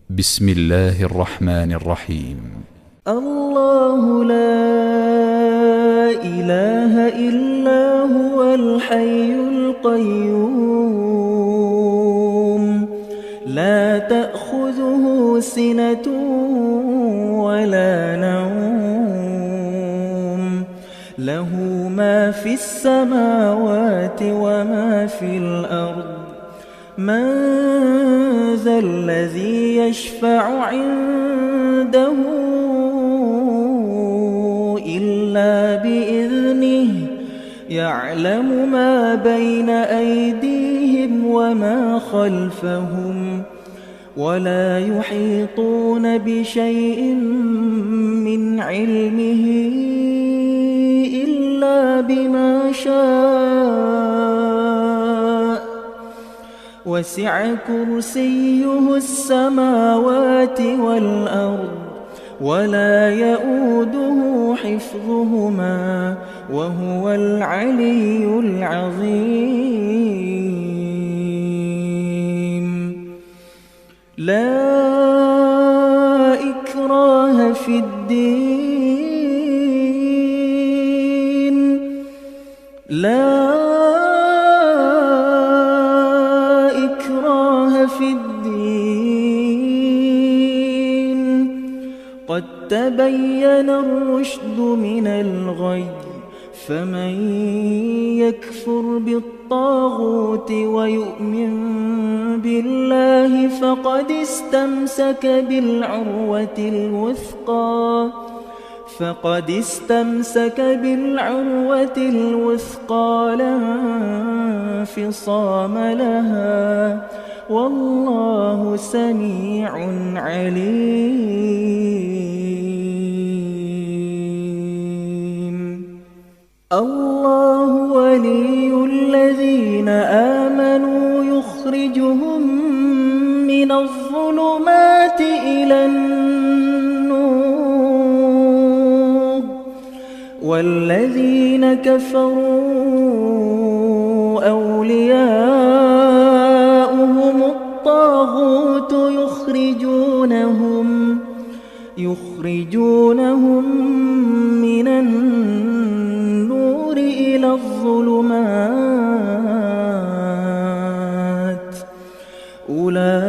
بسم الله الرحمن الرحيم. الله لا إله إلا هو الحي القيوم لا تأخذه سنة ولا نوم له ما في السماوات وما في الأرض من ذا الذي يشفع عنده إلا بإذنه يعلم ما بين أيديهم وما خلفهم ولا يحيطون بشيء من علمه إلا بما شاء وسع كرسيه السماوات والأرض ولا يؤوده حفظهما وهو العلي العظيم. لا إكراه في الدين قد تبين الرشد من الغي فمن يكفر بالطاغوت ويؤمن بالله فقد استمسك بالعروة الوثقى لا انفصام لها والله سميع عليم. الله ولي الذين آمنوا يخرجهم من الظلمات إلى النور والذين كفروا أولياؤهم الطاغوت يخرجونهم من النور إلى الظلمات أولئك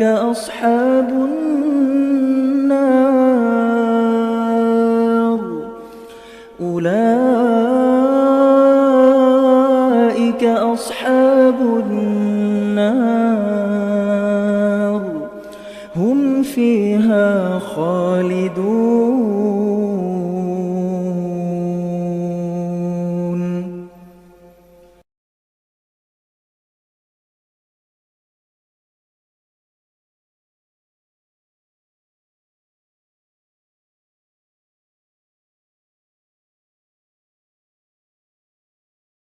أصحاب النار هم فيها خالدون.